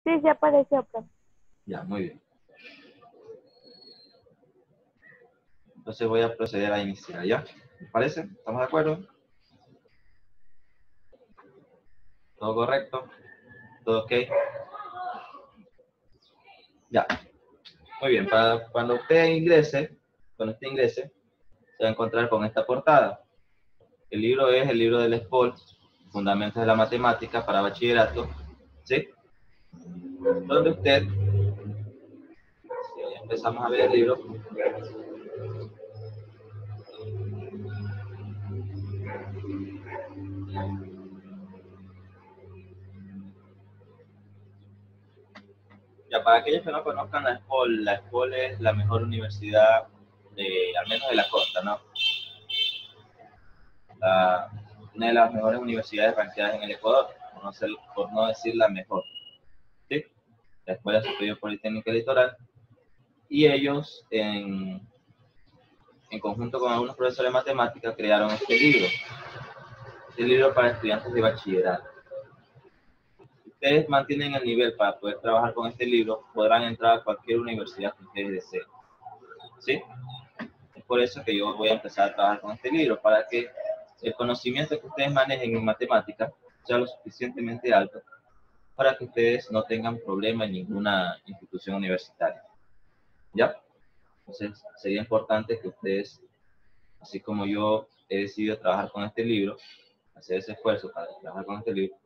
Sí, ya apareció, profe. Ya, muy bien. Entonces voy a proceder a iniciar, ¿ya? ¿Les parece? ¿Estamos de acuerdo? ¿Todo correcto? ¿Todo ok? Ya. Muy bien, cuando usted ingrese, se va a encontrar con esta portada. El libro es el libro del SPOL, Fundamentos de la Matemática para Bachillerato, ¿sí? Donde usted, si empezamos a ver el libro, ya para aquellos que no conozcan la SPOL es la mejor universidad, al menos de la costa, ¿no? Una de las mejores universidades ranqueadas en el Ecuador, por no decir la mejor, ¿sí? La Escuela Superior Politécnica Litoral, y ellos, en conjunto con algunos profesores de matemáticas, crearon este libro para estudiantes de bachillerato. Si ustedes mantienen el nivel para poder trabajar con este libro, podrán entrar a cualquier universidad que ustedes deseen, ¿sí? Es por eso que yo voy a empezar a trabajar con este libro, para que el conocimiento que ustedes manejen en matemáticas sea lo suficientemente alto para que ustedes no tengan problema en ninguna institución universitaria, ¿ya? Entonces, sería importante que ustedes, así como yo he decidido trabajar con este libro, hacer ese esfuerzo para trabajar con este libro,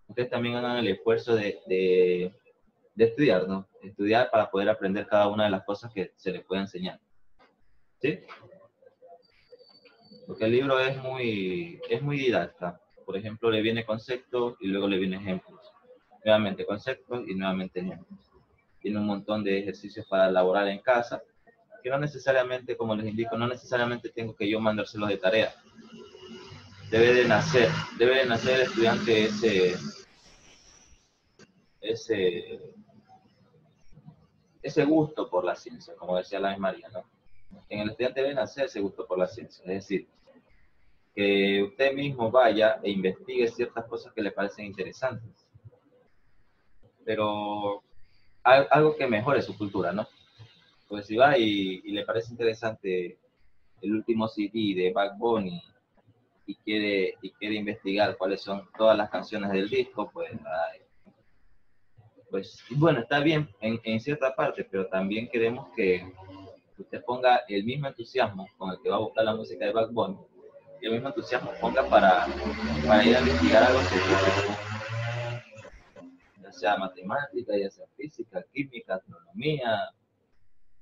ustedes también hagan el esfuerzo de estudiar, ¿no? Estudiar para poder aprender cada una de las cosas que se les puede enseñar, ¿sí? Porque el libro es muy didacta. Por ejemplo, le viene conceptos y luego le viene ejemplos. Nuevamente conceptos y nuevamente ejemplos. Tiene un montón de ejercicios para elaborar en casa, que no necesariamente, como les indico, no necesariamente tengo que yo mandárselos de tarea. Debe de nacer el estudiante ese gusto por la ciencia, como decía la misma María, ¿no? En el estudiante debe nacer ese gusto por la ciencia, es decir, que usted mismo vaya e investigue ciertas cosas que le parecen interesantes, pero algo que mejore su cultura, ¿no? Pues si va y le parece interesante el último CD de Bad Bunny y quiere investigar cuáles son todas las canciones del disco, pues bueno, está bien en cierta parte, pero también queremos que usted ponga el mismo entusiasmo con el que va a buscar la música de Bad Bunny, y el mismo entusiasmo ponga para ir a investigar algo científico, ya sea matemática, ya sea física, química, astronomía,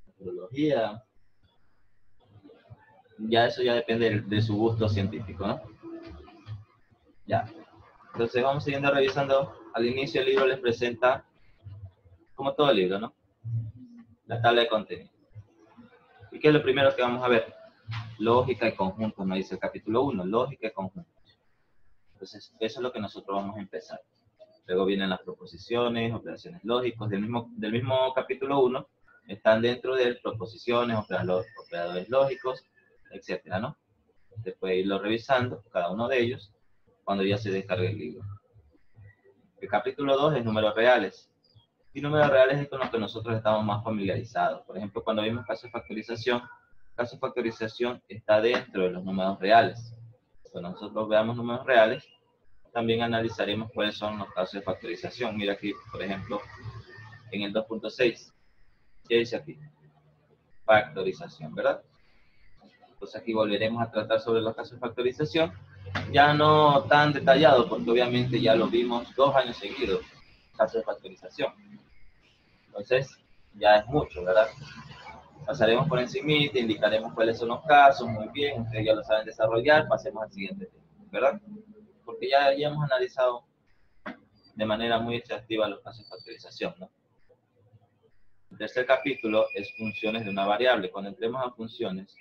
astrología. Ya eso ya depende de su gusto científico, ¿no? Ya. Entonces vamos siguiendo revisando. Al inicio el libro les presenta, como todo libro, ¿no? La tabla de contenido. ¿Y qué es lo primero que vamos a ver? Lógica y conjuntos, nos dice el capítulo 1, lógica y conjuntos. Entonces, eso es lo que nosotros vamos a empezar. Luego vienen las proposiciones, operaciones lógicas. Del mismo capítulo 1, están dentro de proposiciones, operadores lógicos, etcétera, ¿no? Usted puede irlo revisando, cada uno de ellos, cuando ya se descargue el libro. El capítulo 2 es números reales. Y números reales es con los que nosotros estamos más familiarizados. Por ejemplo, cuando vimos caso de factorización está dentro de los números reales. Cuando nosotros veamos números reales, también analizaremos cuáles son los casos de factorización. Mira aquí, por ejemplo, en el 2.6, ¿qué dice aquí? Factorización, ¿verdad? Entonces aquí volveremos a tratar sobre los casos de factorización, ya no tan detallado, porque obviamente ya lo vimos 2 años seguidos, casos de factorización. Entonces, ya es mucho, ¿verdad? Pasaremos por encima, indicaremos cuáles son los casos, muy bien, ustedes ya lo saben desarrollar, pasemos al siguiente tema, ¿verdad? Porque ya hemos analizado de manera muy exhaustiva los casos de factorización, ¿no? El tercer capítulo es funciones de una variable. Cuando entremos a funciones,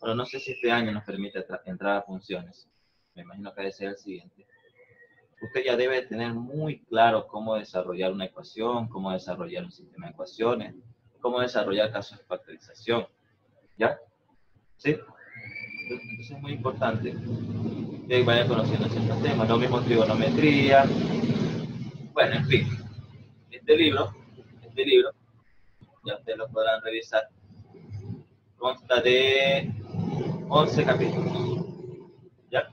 bueno, no sé si este año nos permite entrar a funciones, me imagino que debe ser el siguiente. Usted ya debe tener muy claro cómo desarrollar una ecuación, cómo desarrollar un sistema de ecuaciones, cómo desarrollar casos de factorización, ¿ya? ¿Sí? Entonces es muy importante que vayan conociendo ciertos temas, lo mismo trigonometría, bueno, en fin. este libro, ya ustedes lo podrán revisar, consta de 11 capítulos, ¿ya?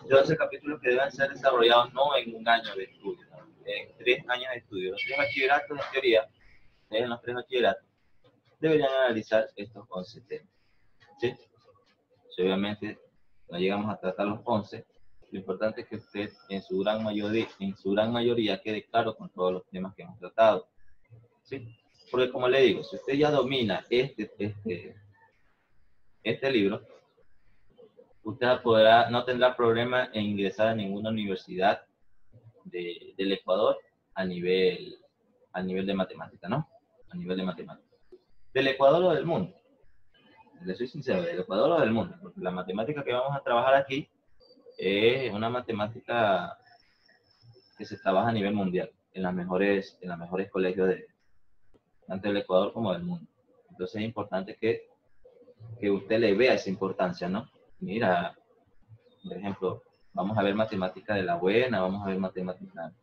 De 11 capítulos que deben ser desarrollados no en un año de estudio, ¿no? En 3 años de estudio. Los 3 bachilleratos, en teoría, en los 3 bachilleratos, deberían analizar estos 11 temas, ¿sí? Si obviamente no llegamos a tratar los 11, lo importante es que usted en su gran mayoría quede claro con todos los temas que hemos tratado, ¿sí? Porque como le digo, si usted ya domina este libro, usted no tendrá problema en ingresar a ninguna universidad del Ecuador a nivel de matemática, ¿no? A nivel de matemática. ¿Del Ecuador o del mundo? Le soy sincero, del Ecuador o del mundo, porque la matemática que vamos a trabajar aquí es una matemática que se trabaja a nivel mundial, en los mejores colegios tanto del Ecuador como del mundo. Entonces es importante que usted le vea esa importancia, ¿no? Mira, por ejemplo, vamos a ver matemática de la buena, vamos a ver matemática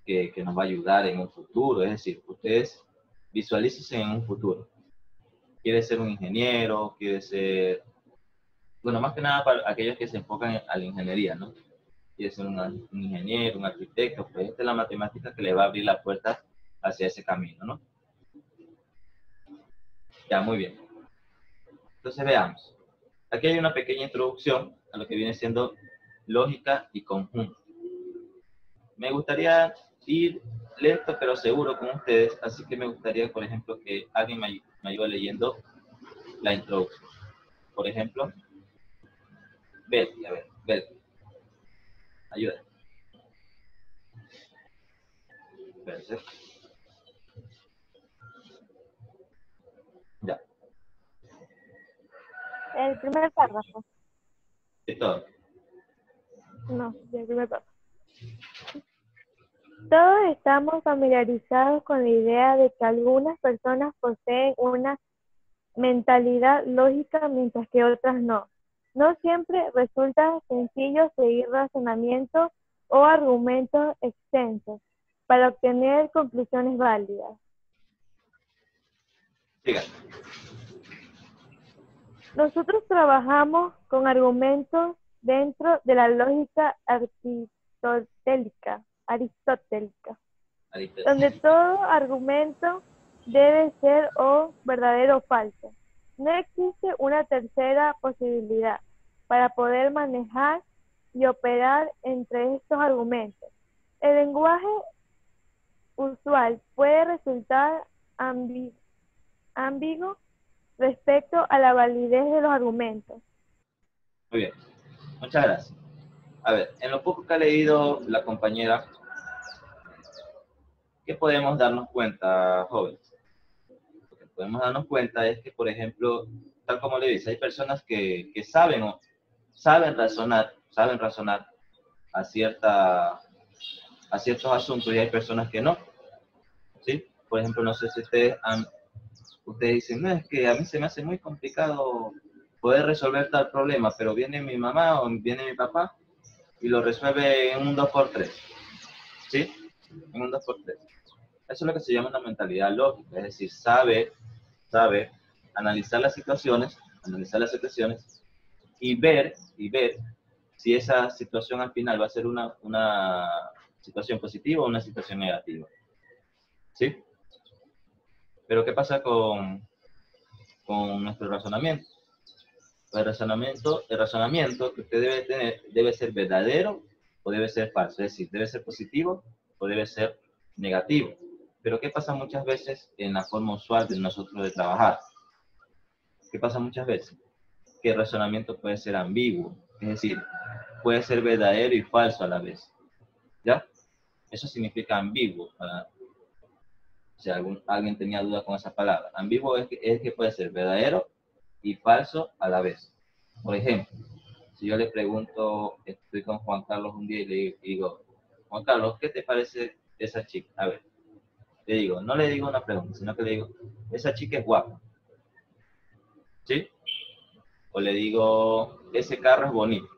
que nos va a ayudar en un futuro. Es decir, ustedes visualícense en un futuro. Quiere ser un ingeniero, quiere ser, bueno, más que nada para aquellos que se enfocan a la ingeniería, ¿no? Quiere ser un ingeniero, un arquitecto, pues esta es la matemática que le va a abrir la puerta hacia ese camino, ¿no? Ya, muy bien. Entonces veamos. Aquí hay una pequeña introducción a lo que viene siendo lógica y conjunto. Me gustaría ir lento pero seguro con ustedes, así que me gustaría, por ejemplo, que alguien me ayude leyendo la introducción. Por ejemplo, Betty, a ver, Betty, ayuda. Perfecto. Ya. El primer párrafo. ¿De todo? No, el primer párrafo. Todos estamos familiarizados con la idea de que algunas personas poseen una mentalidad lógica mientras que otras no. No siempre resulta sencillo seguir razonamientos o argumentos extensos para obtener conclusiones válidas. Siga. Nosotros trabajamos con argumentos dentro de la lógica aristotélica, donde todo argumento debe ser o verdadero o falso. No existe una tercera posibilidad para poder manejar y operar entre estos argumentos. El lenguaje usual puede resultar ambiguo respecto a la validez de los argumentos. Muy bien. Muchas gracias. A ver, en lo poco que ha leído la compañera, ¿qué podemos darnos cuenta, jóvenes? Lo que podemos darnos cuenta es que, por ejemplo, tal como le dice, hay personas que saben razonar a ciertos asuntos y hay personas que no, ¿sí? Por ejemplo, no sé si ustedes dicen, no, es que a mí se me hace muy complicado poder resolver tal problema, pero viene mi mamá o viene mi papá y lo resuelve en un 2x3, ¿sí? En un 2x3. Eso es lo que se llama una mentalidad lógica, es decir, sabe analizar las situaciones y ver si esa situación al final va a ser una situación positiva o una situación negativa, ¿sí? Pero ¿qué pasa con nuestro razonamiento? El razonamiento que usted debe tener debe ser verdadero o debe ser falso, es decir, debe ser positivo o debe ser negativo. Pero ¿qué pasa muchas veces en la forma usual de nosotros de trabajar? ¿Qué pasa muchas veces? Que el razonamiento puede ser ambiguo, es decir, puede ser verdadero y falso a la vez, ¿ya? Eso significa ambiguo. Si alguien tenía duda con esa palabra. Ambiguo es que puede ser verdadero y falso a la vez. Por ejemplo, si yo le pregunto, estoy con Juan Carlos un día y le digo, Juan Carlos, ¿qué te parece esa chica? A ver, le digo, no le digo una pregunta, sino que le digo, esa chica es guapa, ¿sí? O le digo, ese carro es bonito,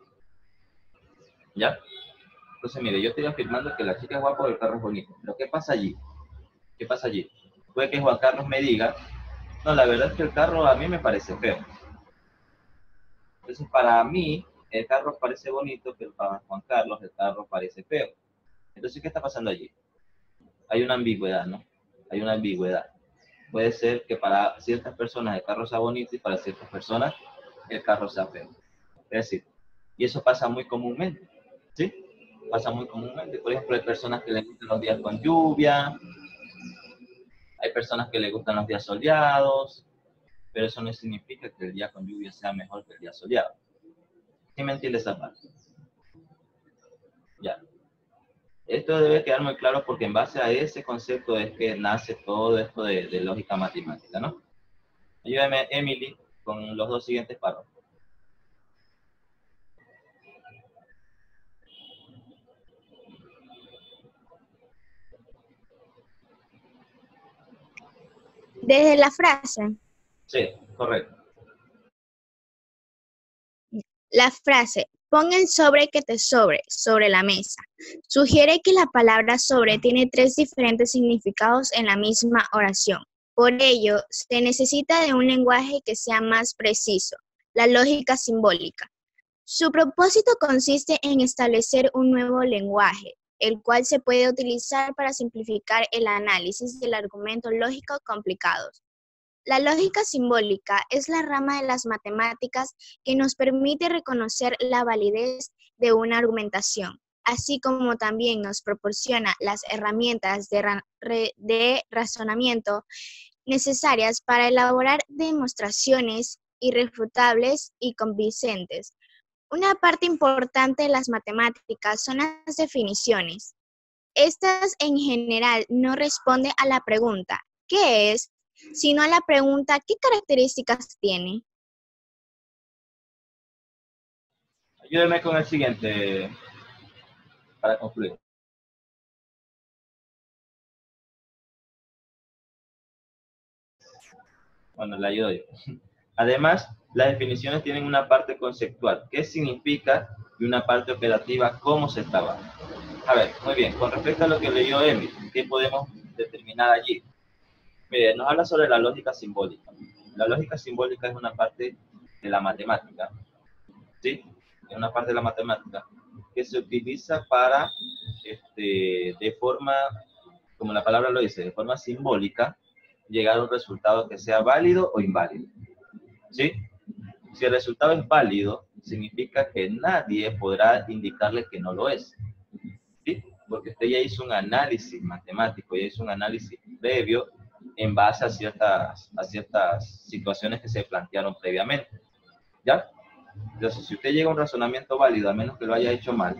¿ya? Entonces, mire, yo estoy afirmando que la chica es guapa o el carro es bonito. Pero ¿qué pasa allí? ¿Qué pasa allí? Puede que Juan Carlos me diga, no, la verdad es que el carro a mí me parece feo. Entonces, para mí, el carro parece bonito, pero para Juan Carlos el carro parece feo. Entonces, ¿qué está pasando allí? Hay una ambigüedad, ¿no? Hay una ambigüedad. Puede ser que para ciertas personas el carro sea bonito y para ciertas personas el carro sea feo. Es decir, y eso pasa muy comúnmente, ¿sí? Pasa muy comúnmente. Por ejemplo, hay personas que les gustan los días con lluvia, hay personas que les gustan los días soleados, pero eso no significa que el día con lluvia sea mejor que el día soleado. ¿Sí me entiende esa parte? Ya. Esto debe quedar muy claro porque en base a ese concepto es que nace todo esto de lógica matemática, ¿no? Ayúdame, Emily, con los dos siguientes párrafos. Desde la frase. Sí, correcto. La frase, pon el sobre que te sobre la mesa, sugiere que la palabra sobre tiene 3 diferentes significados en la misma oración. Por ello, se necesita de un lenguaje que sea más preciso, la lógica simbólica. Su propósito consiste en establecer un nuevo lenguaje, el cual se puede utilizar para simplificar el análisis del argumento lógico complicados. La lógica simbólica es la rama de las matemáticas que nos permite reconocer la validez de una argumentación, así como también nos proporciona las herramientas de razonamiento necesarias para elaborar demostraciones irrefutables y convincentes. Una parte importante de las matemáticas son las definiciones. Estas en general no responden a la pregunta ¿qué es?, sino a la pregunta ¿qué características tiene? Ayúdeme con el siguiente para concluir. Bueno, le ayudo yo. Además, las definiciones tienen una parte conceptual, qué significa, y una parte operativa, cómo se trabaja. A ver, muy bien, con respecto a lo que leyó Emily, ¿qué podemos determinar allí? Mire, nos habla sobre la lógica simbólica. La lógica simbólica es una parte de la matemática, ¿sí? Es una parte de la matemática que se utiliza para, de forma, como la palabra lo dice, de forma simbólica, llegar a un resultado que sea válido o inválido, ¿sí? Si el resultado es válido, significa que nadie podrá indicarle que no lo es, ¿sí? Porque usted ya hizo un análisis matemático, ya hizo un análisis previo en base a ciertas situaciones que se plantearon previamente, ¿ya? Entonces, si usted llega a un razonamiento válido, a menos que lo haya hecho mal,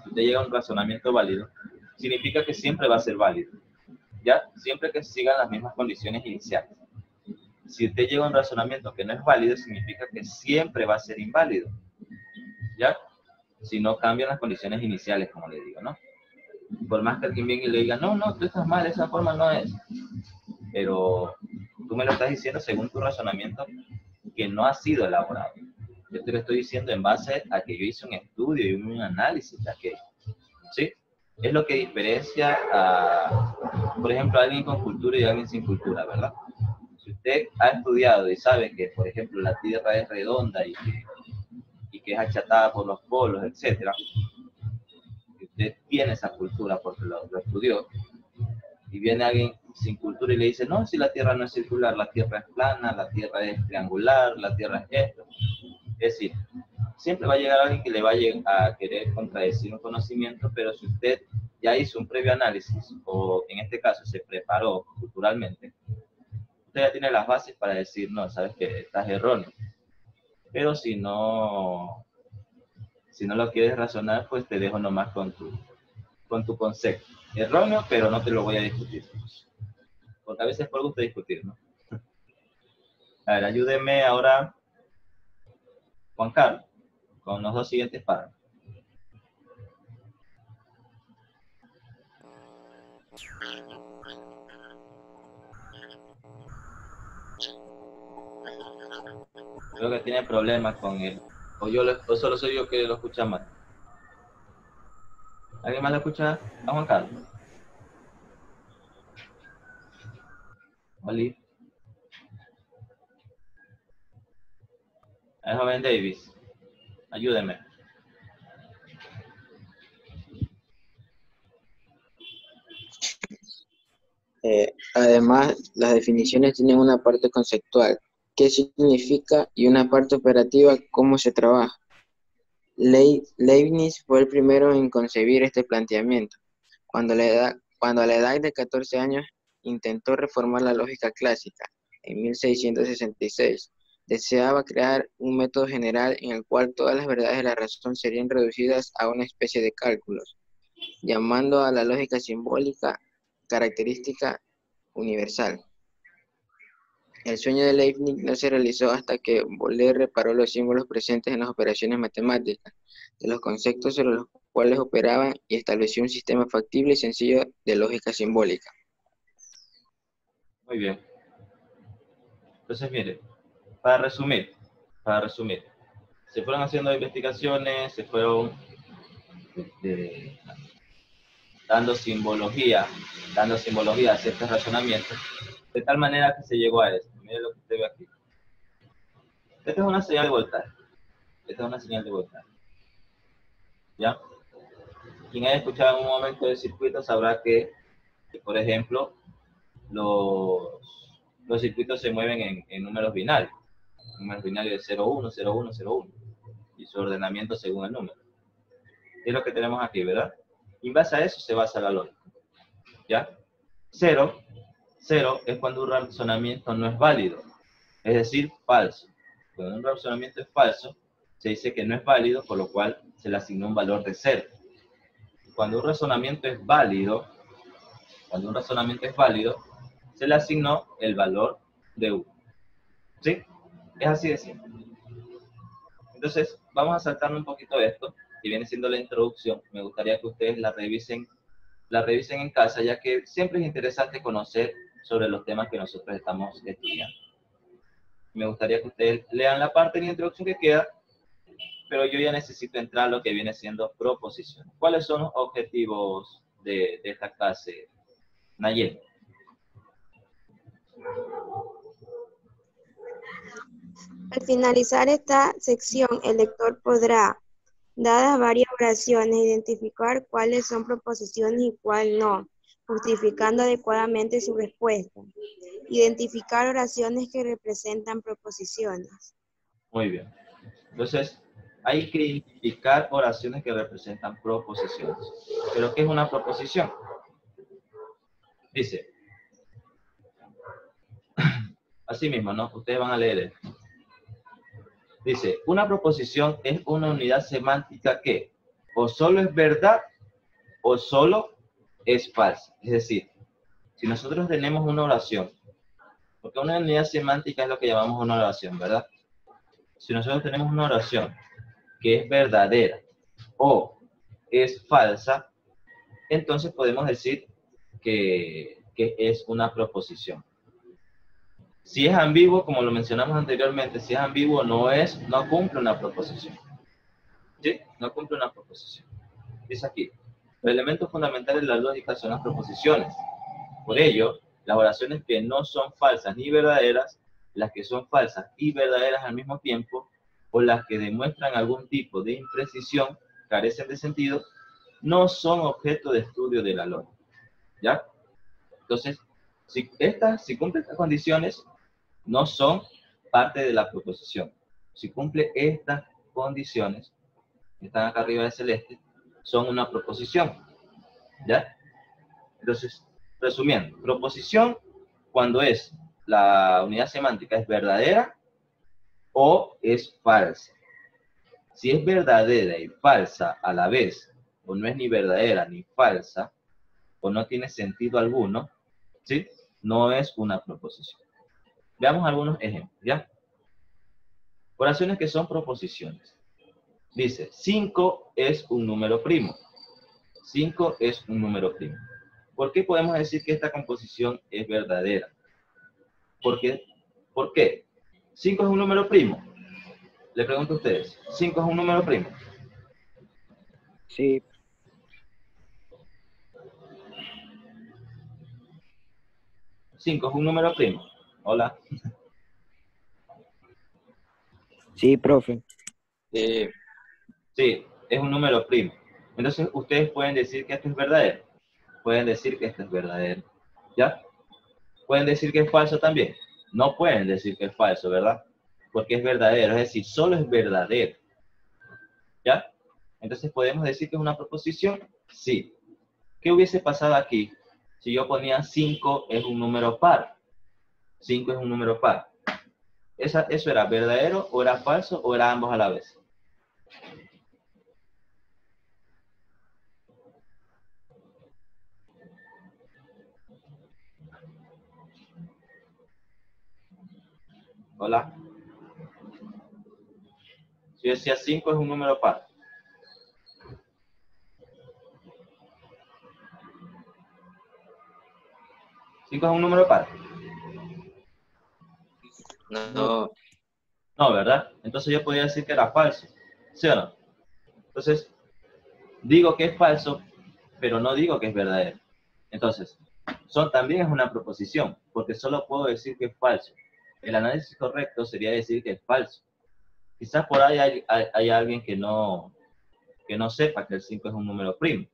si usted llega a un razonamiento válido, significa que siempre va a ser válido, ¿ya? Siempre que sigan las mismas condiciones iniciales. Si usted llega a un razonamiento que no es válido, significa que siempre va a ser inválido, ¿ya? Si no cambian las condiciones iniciales, como le digo, ¿no? Por más que alguien venga y le diga, no, no, tú estás mal, esa forma no es. Pero tú me lo estás diciendo según tu razonamiento que no ha sido elaborado. Yo te lo estoy diciendo en base a que yo hice un estudio y un análisis de aquello, ¿sí? Es lo que diferencia a, por ejemplo, a alguien con cultura y a alguien sin cultura, ¿verdad? Si usted ha estudiado y sabe que, por ejemplo, la Tierra es redonda y que es achatada por los polos, etcétera, y usted tiene esa cultura porque lo estudió, y viene alguien sin cultura y le dice, no, si la Tierra no es circular, la Tierra es plana, la Tierra es triangular, la Tierra es esto. Es decir, siempre va a llegar alguien que le va a querer contradecir un conocimiento, pero si usted ya hizo un previo análisis, o en este caso se preparó culturalmente, usted ya tiene las bases para decir, no, sabes que estás erróneo. Pero si no lo quieres razonar, pues te dejo nomás con tu concepto. Erróneo, pero no te lo voy a discutir. Porque a veces por gusto discutir, ¿no? A ver, ayúdeme ahora, Juan Carlos, con los dos siguientes párrafos. Creo que tiene problemas con él. O solo soy yo que lo escucha mal. ¿Alguien más lo escucha a Juan Carlos? Oli. El joven Davis, ayúdeme. Además, las definiciones tienen una parte conceptual, qué significa, y una parte operativa, cómo se trabaja. Leibniz fue el primero en concebir este planteamiento. Cuando a la edad de 14 años intentó reformar la lógica clásica, en 1666, deseaba crear un método general en el cual todas las verdades de la razón serían reducidas a una especie de cálculos, llamando a la lógica simbólica característica universal. El sueño de Leibniz no se realizó hasta que Boole reparó los símbolos presentes en las operaciones matemáticas de los conceptos sobre los cuales operaban y estableció un sistema factible y sencillo de lógica simbólica. Muy bien. Entonces, mire, para resumir, se fueron haciendo investigaciones, se fueron dando simbología a ciertos razonamientos, de tal manera que se llegó a esto. Mire lo que usted ve aquí. Esta es una señal de voltaje. ¿Ya? Quien haya escuchado en un momento del circuito sabrá que por ejemplo, los circuitos se mueven en números binarios. Números binarios de 0, 1, 0, 1, 0, 1. Y su ordenamiento según el número. Es lo que tenemos aquí, ¿verdad? Y en base a eso se basa la lógica. ¿Ya? 0 es cuando un razonamiento no es válido. Es decir, falso. Cuando un razonamiento es falso, se dice que no es válido, por lo cual se le asignó un valor de 0. Cuando un razonamiento es válido, se le asignó el valor de 1. ¿Sí? Es así de simple. Entonces, vamos a saltarnos un poquito esto, que viene siendo la introducción. Me gustaría que ustedes la revisen en casa, ya que siempre es interesante conocer sobre los temas que nosotros estamos estudiando. Me gustaría que ustedes lean la parte de la introducción que queda, pero yo ya necesito entrar a lo que viene siendo proposiciones. ¿Cuáles son los objetivos de esta clase, Nayel? Al finalizar esta sección, el lector podrá, dadas varias oraciones, identificar cuáles son proposiciones y cuál no, justificando adecuadamente su respuesta. Identificar oraciones que representan proposiciones. Muy bien. Entonces, hay que identificar oraciones que representan proposiciones. ¿Pero qué es una proposición? Dice, así mismo, ¿no? Ustedes van a leer esto. Dice, una proposición es una unidad semántica que o solo es verdad o solo es falsa. Es decir, si nosotros tenemos una oración, porque una unidad semántica es lo que llamamos una oración, ¿verdad? Si nosotros tenemos una oración que es verdadera o es falsa, entonces podemos decir que es una proposición. Si es ambiguo, como lo mencionamos anteriormente, si es ambiguo no cumple una proposición. ¿Sí? No cumple una proposición. Dice aquí, los elementos fundamentales de la lógica son las proposiciones. Por ello, las oraciones que no son falsas ni verdaderas, las que son falsas y verdaderas al mismo tiempo, o las que demuestran algún tipo de imprecisión, carecen de sentido, no son objeto de estudio de la lógica. ¿Ya? Entonces, si cumple estas condiciones, no son parte de la proposición. Si cumple estas condiciones, que están acá arriba de celeste, son una proposición. ¿Ya? Entonces, resumiendo, proposición cuando la unidad semántica es verdadera o es falsa. Si es verdadera y falsa a la vez, o no es ni verdadera ni falsa, o no tiene sentido alguno, ¿sí? No es una proposición. Veamos algunos ejemplos, ¿ya? Oraciones que son proposiciones. Dice, 5 es un número primo. 5 es un número primo. ¿Por qué podemos decir que esta composición es verdadera? ¿Por qué? ¿Por qué? 5 es un número primo. Le pregunto a ustedes, ¿5 es un número primo? Sí. 5 es un número primo. Hola. Sí, profe. Sí, es un número primo. Entonces, ustedes pueden decir que esto es verdadero. Pueden decir que esto es verdadero. ¿Ya? Pueden decir que es falso también. No pueden decir que es falso, ¿verdad? Porque es verdadero. Es decir, solo es verdadero. ¿Ya? Entonces, ¿podemos decir que es una proposición? Sí. ¿Qué hubiese pasado aquí si yo ponía 5 es un número par? 5 es un número par. ¿Eso era verdadero o era falso o era ambos a la vez? Hola. Si yo decía 5 es un número par. ¿5 es un número par? No. No, ¿verdad? Entonces yo podría decir que era falso. ¿Sí o no? Entonces, digo que es falso, pero no digo que es verdadero. Entonces, también es una proposición, porque solo puedo decir que es falso. El análisis correcto sería decir que es falso. Quizás por ahí hay alguien que no sepa que el 5 es un número primo,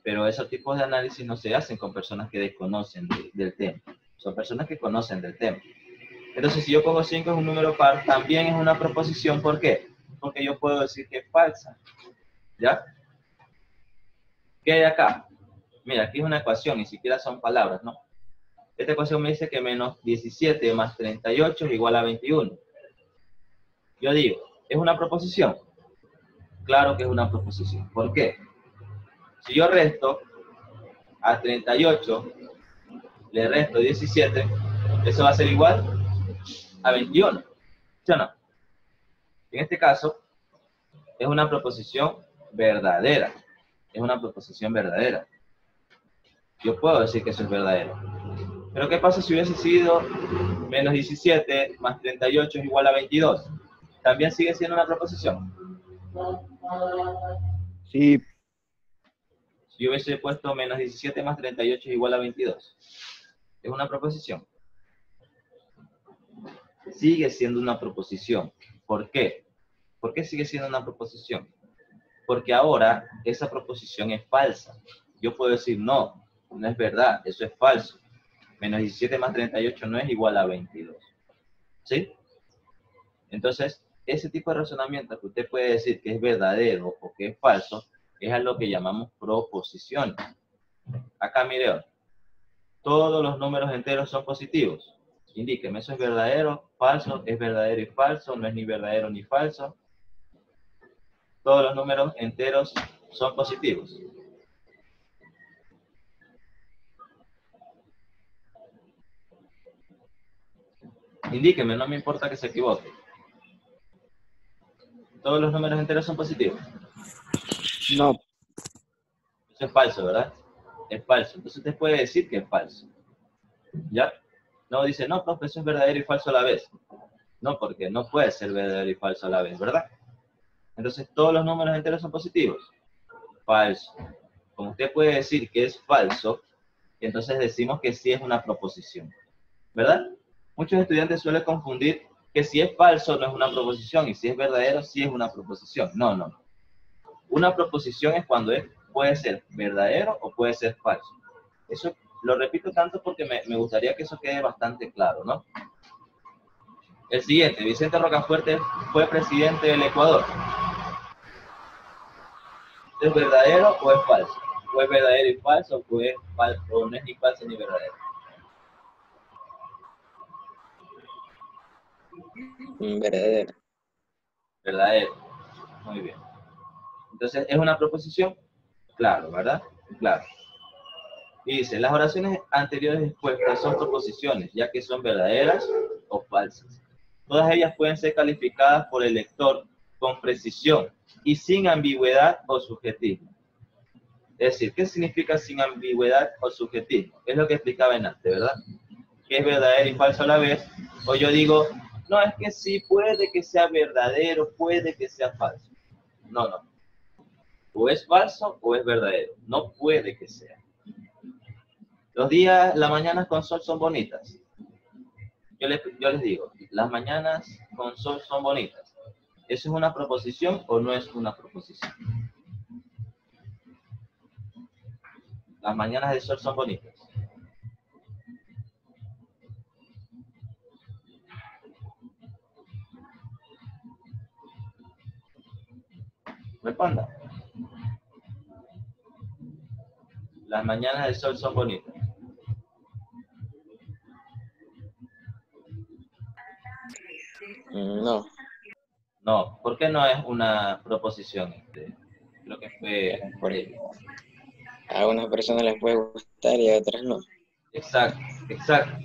pero esos tipos de análisis no se hacen con personas que desconocen del tema. Son personas que conocen del tema. Entonces, si yo pongo 5 es un número par, también es una proposición. ¿Por qué? Porque yo puedo decir que es falsa. ¿Ya? ¿Qué hay acá? Mira, aquí es una ecuación, ni siquiera son palabras, ¿no? Esta ecuación me dice que menos 17 más 38 es igual a 21. Yo digo, ¿es una proposición? Claro que es una proposición. ¿Por qué? Si yo resto a 38, le resto 17, eso va a ser igual a 21. ¿Sí o no? En este caso, es una proposición verdadera. Es una proposición verdadera. Yo puedo decir que eso es verdadero. Pero ¿qué pasa si hubiese sido menos 17 más 38 es igual a 22? ¿También sigue siendo una proposición? Sí. Si yo hubiese puesto menos 17 más 38 es igual a 22. ¿Es una proposición? Sigue siendo una proposición. ¿Por qué? ¿Por qué sigue siendo una proposición? Porque ahora esa proposición es falsa. Yo puedo decir, no, no es verdad, eso es falso. Menos 17 más 38 no es igual a 22. ¿Sí? Entonces, ese tipo de razonamiento que usted puede decir que es verdadero o que es falso, es a lo que llamamos proposiciones. Acá mire, todos los números enteros son positivos. Indíqueme, ¿eso es verdadero, falso, es verdadero y falso, no es ni verdadero ni falso? Todos los números enteros son positivos. Indíqueme, no me importa que se equivoque. Todos los números enteros son positivos. No. Eso es falso, ¿verdad? Es falso. Entonces usted puede decir que es falso. ¿Ya? No dice, no, profe, eso es verdadero y falso a la vez. No, porque no puede ser verdadero y falso a la vez, ¿verdad? Entonces, ¿todos los números enteros son positivos? Falso. Como usted puede decir que es falso, entonces decimos que sí es una proposición. ¿Verdad? Muchos estudiantes suelen confundir que si es falso no es una proposición y si es verdadero sí es una proposición. No, no. Una proposición es cuando puede ser verdadero o puede ser falso. Eso lo repito tanto porque me gustaría que eso quede bastante claro, ¿no? El siguiente, Vicente Rocafuerte fue presidente del Ecuador. ¿Es verdadero o es falso? ¿O es verdadero y falso o es falso, o no es ni falso ni verdadero? Verdadero. Verdadero. Muy bien. Entonces, ¿es una proposición? Claro, ¿verdad? Claro. Y dice, las oraciones anteriores expuestas son proposiciones, ya que son verdaderas o falsas. Todas ellas pueden ser calificadas por el lector con precisión y sin ambigüedad o subjetismo. Es decir, ¿qué significa sin ambigüedad o subjetismo? Es lo que explicaba en antes, ¿verdad? Que es verdadero y falso a la vez. O yo digo, no, es que sí, puede que sea verdadero, puede que sea falso. No, no. O es falso o es verdadero. No puede que sea. las mañanas con sol son bonitas. Yo les digo, las mañanas con sol son bonitas. ¿Eso es una proposición o no es una proposición? Las mañanas de sol son bonitas. Responda. Las mañanas de sol son bonitas. No. No, ¿por qué no es una proposición? Creo que fue por ello. A unas personas les puede gustar y a otras no. Exacto, exacto.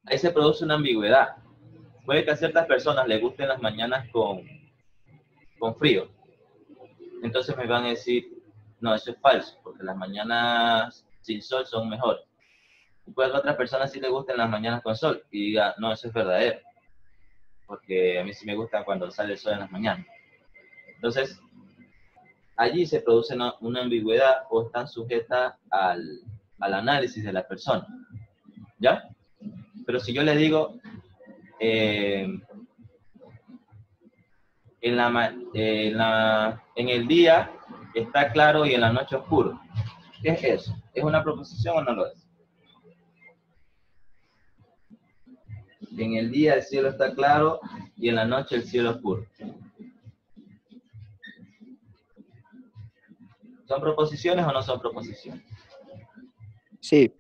Ahí se produce una ambigüedad. Puede que a ciertas personas les gusten las mañanas con frío. Entonces me van a decir, no, eso es falso, porque las mañanas sin sol son mejores. Y puede que a otras personas sí les gusten las mañanas con sol y diga, no, eso es verdadero. Porque a mí sí me gusta cuando sale el sol en las mañanas. Entonces, allí se produce una ambigüedad o están sujetas al análisis de la persona. ¿Ya? Pero si yo le digo, en el día está claro y en la noche oscuro. ¿Qué es eso? ¿Es una proposición o no lo es? En el día el cielo está claro y en la noche el cielo oscuro. ¿Son proposiciones o no son proposiciones? Sí.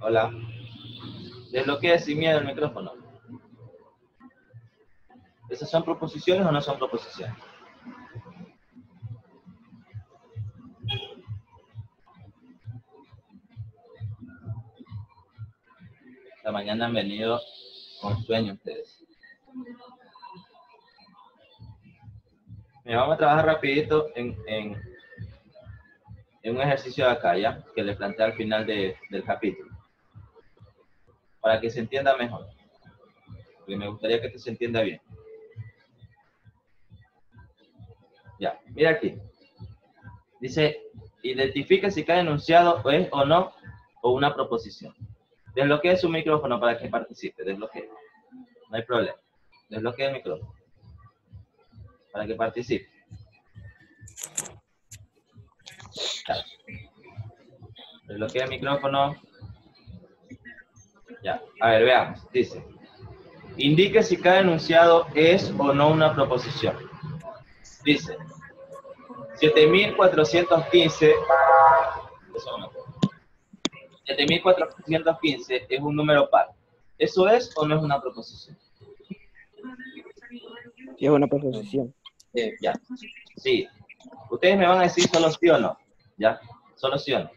Hola. Desbloquea sin miedo el micrófono. ¿Esas son proposiciones o no son proposiciones? Esta mañana han venido con sueño ustedes. Vamos a trabajar rapidito en un ejercicio de acá, ¿ya? Que le planteé al final del capítulo. Para que se entienda mejor. Porque me gustaría que se entienda bien. Ya, mira aquí. Dice, identifica si cada enunciado es o no o una proposición. Desbloquee su micrófono para que participe. Desbloquee. No hay problema. Desbloquee el micrófono. Para que participe. Ya. Desbloquee el micrófono. Ya. A ver, veamos. Dice, indique si cada enunciado es o no una proposición. Dice, 7415 es un número par. ¿Eso es o no es una proposición? Sí, es una proposición. Ya. Sí. Ustedes me van a decir solo sí o no. ¿Ya? Solo sí o no.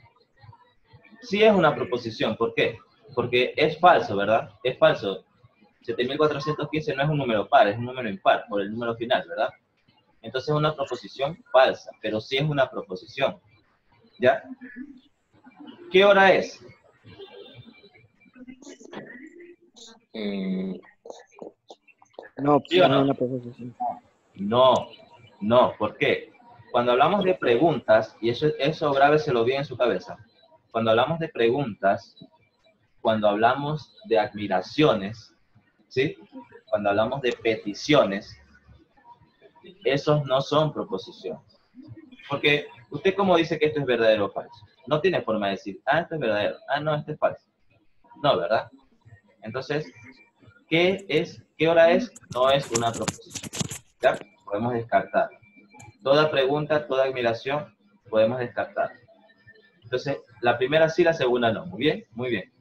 Sí es una proposición. ¿Por qué? Porque es falso, ¿verdad? Es falso. 7415 no es un número par, es un número impar por el número final, ¿verdad? Entonces es una proposición falsa, pero sí es una proposición. ¿Ya? ¿Qué hora es? No, ¿Sí o no? es una proposición. No. ¿Por qué? Cuando hablamos de preguntas, y eso grábeselo bien en su cabeza, cuando hablamos de preguntas, cuando hablamos de admiraciones, ¿sí? Cuando hablamos de peticiones, esos no son proposiciones. Porque usted cómo dice que esto es verdadero o falso. No tiene forma de decir, esto es verdadero, no, esto es falso. No, ¿verdad? Entonces, ¿qué hora es? No es una proposición. ¿Ya? Podemos descartar. Toda pregunta, toda admiración, podemos descartar. Entonces, la primera sí, la segunda no. Muy bien, muy bien.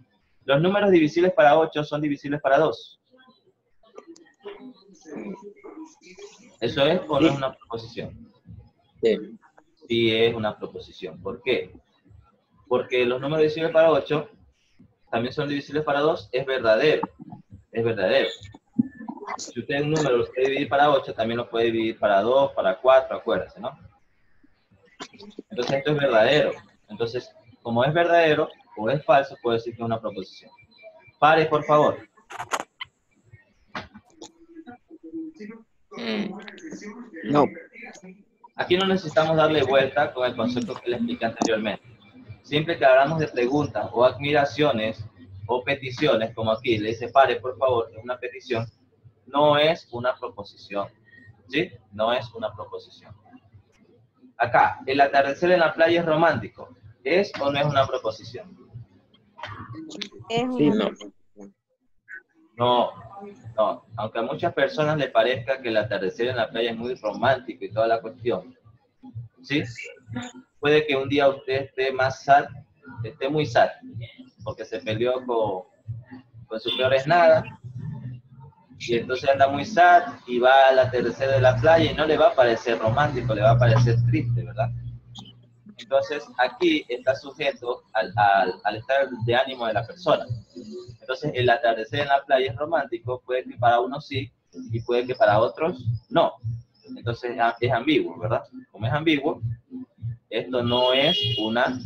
¿Los números divisibles para 8 son divisibles para 2? ¿Eso es o no es una proposición? Sí. Sí es una proposición. ¿Por qué? Porque los números divisibles para 8 también son divisibles para 2, es verdadero. Es verdadero. Si usted un número lo puede dividir para 8, también lo puede dividir para 2, para 4, acuérdese, ¿no? Entonces esto es verdadero. Entonces, como es verdadero o es falso, puede decir que es una proposición. Pare, por favor. No. Aquí no necesitamos darle vuelta con el concepto que le expliqué anteriormente. Siempre que hablamos de preguntas o admiraciones o peticiones, como aquí le dice pare por favor, es una petición, no es una proposición. ¿Sí? No es una proposición. Acá, el atardecer en la playa es romántico. ¿Es o no es una proposición? Es Sí, una No, no. Aunque a muchas personas les parezca que el atardecer en la playa es muy romántico y toda la cuestión, ¿sí? Puede que un día usted esté más sad, esté muy sad, porque se peleó con su peor es nada, y entonces anda muy sad y va al atardecer de la playa y no le va a parecer romántico, le va a parecer triste, ¿verdad? Entonces aquí está sujeto al estado de ánimo de la persona. Entonces el atardecer en la playa es romántico, puede que para unos sí y puede que para otros no. Entonces es ambiguo, ¿verdad? Como es ambiguo, esto no es una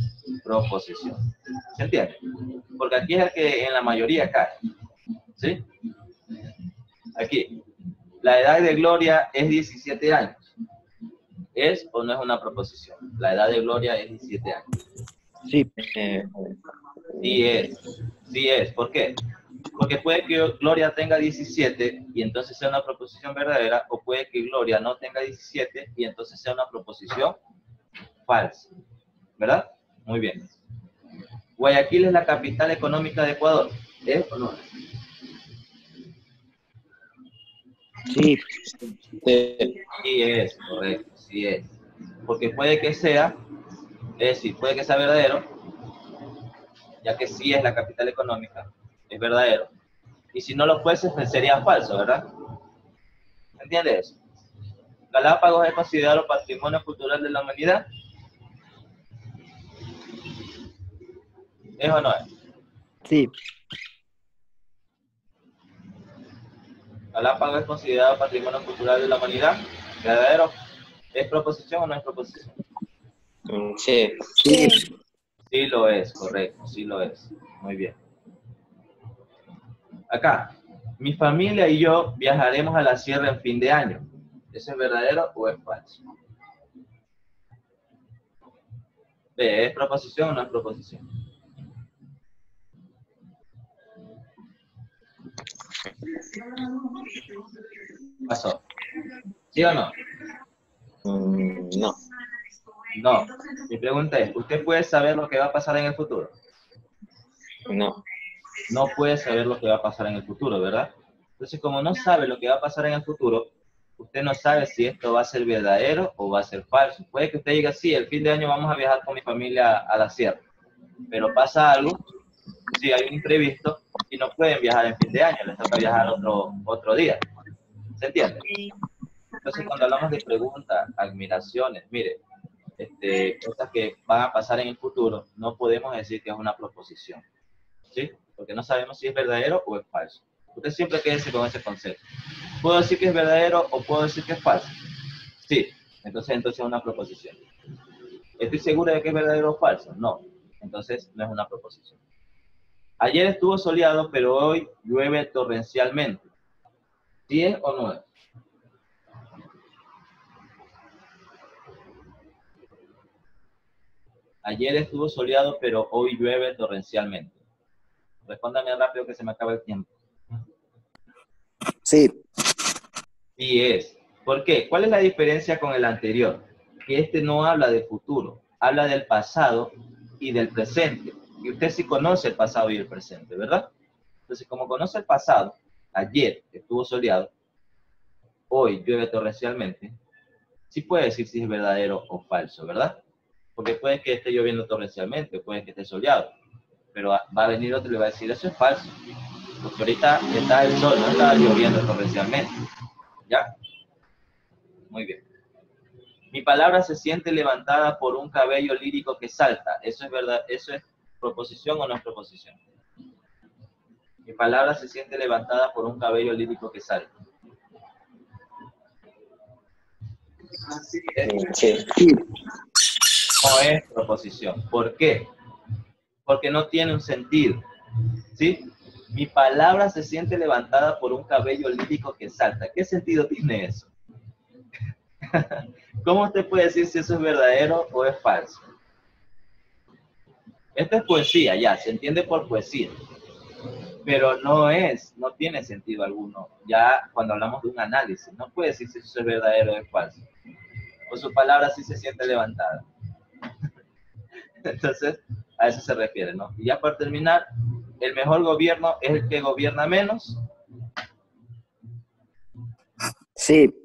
proposición. ¿Se entiende? Porque aquí es el que en la mayoría cae. ¿Sí? Aquí, la edad de Gloria es 17 años. ¿Es o no es una proposición? La edad de Gloria es 17 años. Sí. Sí es. Sí es. ¿Por qué? Porque puede que Gloria tenga 17 y entonces sea una proposición verdadera, o puede que Gloria no tenga 17 y entonces sea una proposición falsa. ¿Verdad? Muy bien. Guayaquil es la capital económica de Ecuador. ¿Es o no es? Sí. Sí es, correcto, sí es. Porque puede que sea, es decir, puede que sea verdadero, ya que sí es la capital económica, es verdadero. Y si no lo fuese, pues sería falso, ¿verdad? ¿Entiendes eso? Galápagos es considerado patrimonio cultural de la humanidad. ¿Es o no es? Sí. Galápagos es considerado patrimonio cultural de la humanidad. ¿Verdadero? ¿Es proposición o no es proposición? Sí. Sí. Sí lo es, correcto, sí lo es. Muy bien. Acá, mi familia y yo viajaremos a la sierra en fin de año. ¿Eso es verdadero o es falso? ¿Es proposición o no es proposición? ¿Pasó? ¿Sí o no? No. No. Mi pregunta es, ¿usted puede saber lo que va a pasar en el futuro? No. No puede saber lo que va a pasar en el futuro, ¿verdad? Entonces, como no sabe lo que va a pasar en el futuro, usted no sabe si esto va a ser verdadero o va a ser falso. Puede que usted diga, sí, el fin de año vamos a viajar con mi familia a la sierra, pero pasa algo, sí, hay un imprevisto y no pueden viajar en fin de año, les toca viajar otro día. ¿Se entiende? Entonces, cuando hablamos de preguntas, admiraciones, mire, cosas que van a pasar en el futuro, no podemos decir que es una proposición, ¿sí? Porque no sabemos si es verdadero o es falso. Usted siempre quédese con ese concepto. ¿Puedo decir que es verdadero o puedo decir que es falso? Sí, entonces es una proposición. ¿Estoy seguro de que es verdadero o falso? No, entonces no es una proposición. Ayer estuvo soleado, pero hoy llueve torrencialmente. ¿Sí es o no es? Ayer estuvo soleado, pero hoy llueve torrencialmente. Respóndame rápido que se me acaba el tiempo. Sí. Sí es. ¿Por qué? ¿Cuál es la diferencia con el anterior? Que este no habla de futuro, habla del pasado y del presente. Y usted sí conoce el pasado y el presente, ¿verdad? Entonces, como conoce el pasado, ayer estuvo soleado, hoy llueve torrencialmente, sí puede decir si es verdadero o falso, ¿verdad? Porque puede que esté lloviendo torrencialmente, puede que esté soleado, pero va a venir otro y le va a decir, eso es falso, porque ahorita está el sol, no está lloviendo torrencialmente. ¿Ya? Muy bien. Mi palabra se siente levantada por un cabello lírico que salta. ¿Eso es verdad? ¿Eso es proposición o no es proposición? Mi palabra se siente levantada por un cabello lírico que salta. Sí. No es proposición. ¿Por qué? Porque no tiene un sentido. ¿Sí? Mi palabra se siente levantada por un cabello lírico que salta. ¿Qué sentido tiene eso? ¿Cómo usted puede decir si eso es verdadero o es falso? Esto es poesía, ya, se entiende por poesía. Pero no tiene sentido alguno. Ya cuando hablamos de un análisis, no puede decir si eso es verdadero o es falso. O su palabra sí se siente levantada. Entonces, a eso se refiere, ¿no? Y ya para terminar, ¿el mejor gobierno es el que gobierna menos? Sí.